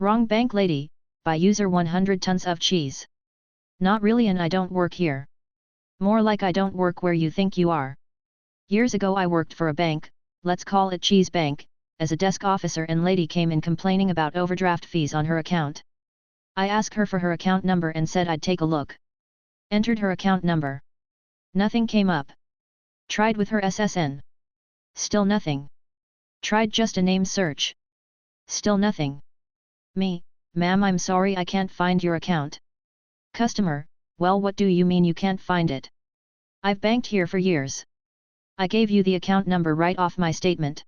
Wrong bank lady, by user 100 tons of cheese. Not really, and I don't work here. More like I don't work where you think you are. Years ago I worked for a bank, let's call it Cheese Bank, as a desk officer, and lady came in complaining about overdraft fees on her account. I asked her for her account number and said I'd take a look. Entered her account number. Nothing came up. Tried with her SSN. Still nothing. Tried just a name search. Still nothing. Me, ma'am, I'm sorry, I can't find your account. Customer, well, what do you mean you can't find it? I've banked here for years. I gave you the account number right off my statement.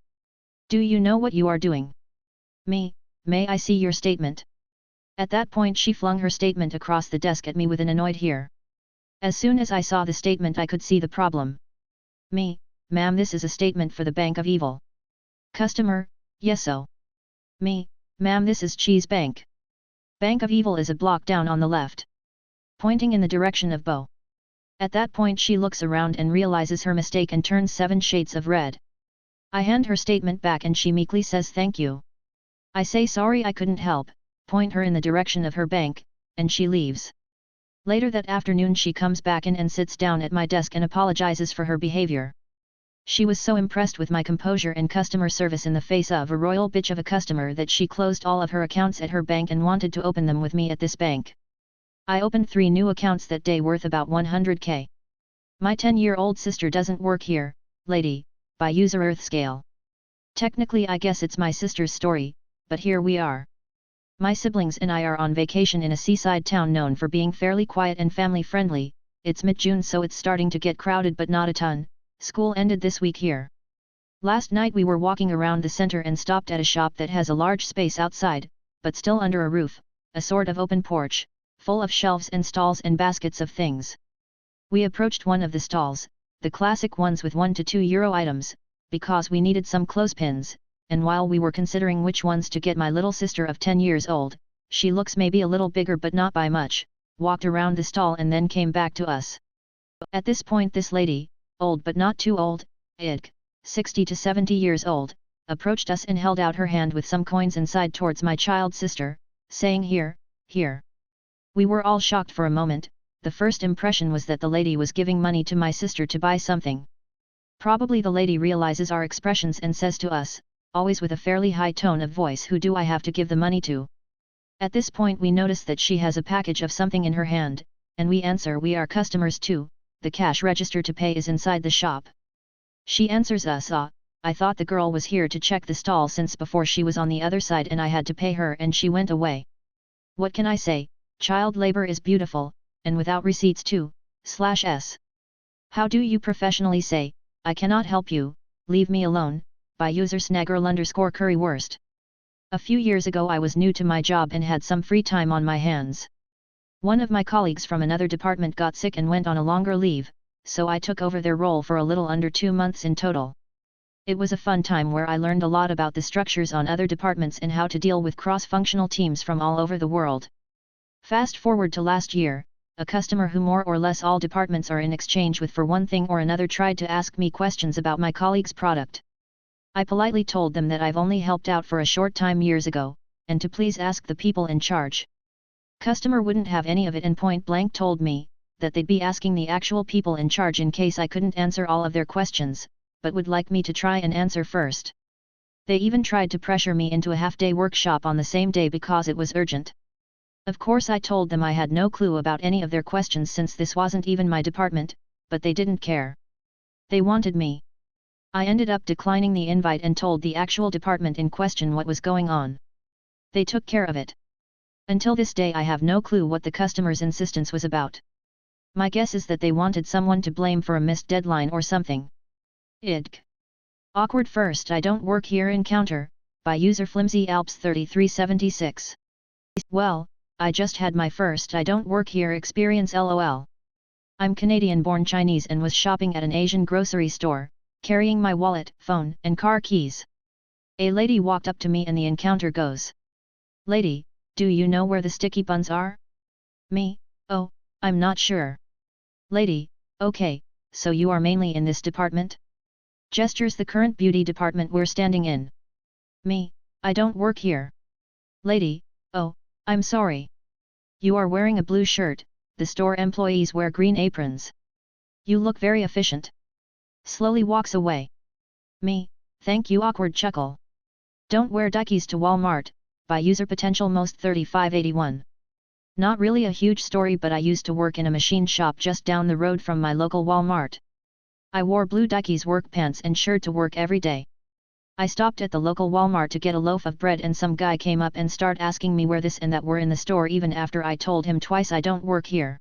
Do you know what you are doing? Me, may I see your statement? At that point she flung her statement across the desk at me with an annoyed here. As soon as I saw the statement I could see the problem. Me, ma'am, this is a statement for the Bank of Evil. Customer, yes so. Me, ma'am, this is Cheese Bank. Bank of Evil is a block down on the left. Pointing in the direction of Bo. At that point she looks around and realizes her mistake and turns 7 shades of red. I hand her statement back and she meekly says thank you. I say sorry, I couldn't help, point her in the direction of her bank, and she leaves. Later that afternoon she comes back in and sits down at my desk and apologizes for her behavior. She was so impressed with my composure and customer service in the face of a royal bitch of a customer that she closed all of her accounts at her bank and wanted to open them with me at this bank. I opened 3 new accounts that day worth about 100k. My 10-year-old sister doesn't work here, lady, by user Earth scale. Technically I guess it's my sister's story, but here we are. My siblings and I are on vacation in a seaside town known for being fairly quiet and family friendly. It's mid-June so it's starting to get crowded but not a ton. School ended this week here. Last night we were walking around the center and stopped at a shop that has a large space outside, but still under a roof, a sort of open porch, full of shelves and stalls and baskets of things. We approached one of the stalls, the classic ones with €1 to €2 items, because we needed some clothespins, and while we were considering which ones to get my little sister of 10 years old, she looks maybe a little bigger but not by much, walked around the stall and then came back to us. At this point this lady, old but not too old, 60 to 70 years old, approached us and held out her hand with some coins inside towards my child sister, saying here, here. We were all shocked for a moment. The first impression was that the lady was giving money to my sister to buy something. Probably the lady realizes our expressions and says to us, always with a fairly high tone of voice, who do I have to give the money to? At this point we notice that she has a package of something in her hand, and we answer we are customers too. The cash register to pay is inside the shop. She answers us, I thought the girl was here to check the stall since before she was on the other side and I had to pay her and she went away. What can I say, child labor is beautiful, and without receipts too, /s. How do you professionally say, I cannot help you, leave me alone, by user snaggerl_currywurst. A few years ago I was new to my job and had some free time on my hands. One of my colleagues from another department got sick and went on a longer leave, so I took over their role for a little under 2 months in total. It was a fun time where I learned a lot about the structures on other departments and how to deal with cross-functional teams from all over the world. Fast forward to last year, a customer who more or less all departments are in exchange with for one thing or another tried to ask me questions about my colleague's product. I politely told them that I've only helped out for a short time years ago, and to please ask the people in charge. Customer wouldn't have any of it and point blank told me that they'd be asking the actual people in charge in case I couldn't answer all of their questions, but would like me to try and answer first. They even tried to pressure me into a half-day workshop on the same day because it was urgent. Of course I told them I had no clue about any of their questions since this wasn't even my department, but they didn't care. They wanted me. I ended up declining the invite and told the actual department in question what was going on. They took care of it. Until this day I have no clue what the customer's insistence was about. My guess is that they wanted someone to blame for a missed deadline or something. Awkward first I don't work here encounter, by user Flimsy Alps 3376. Well, I just had my first I don't work here experience lol. I'm Canadian-born Chinese and was shopping at an Asian grocery store, carrying my wallet, phone, and car keys. A lady walked up to me and the encounter goes. Lady, do you know where the sticky buns are? Me, oh, I'm not sure. Lady, okay, so you are mainly in this department? Gestures the current beauty department we're standing in. Me, I don't work here. Lady, Oh, I'm sorry. You are wearing a blue shirt, the store employees wear green aprons. You look very efficient. Slowly walks away. Me, thank you awkward chuckle. Don't wear Dickies to Walmart, by user potential most 3581. Not really a huge story, but I used to work in a machine shop just down the road from my local Walmart. I wore blue Dickies work pants and shirt to work every day. I stopped at the local Walmart to get a loaf of bread and some guy came up and start asking me where this and that were in the store even after I told him twice I don't work here.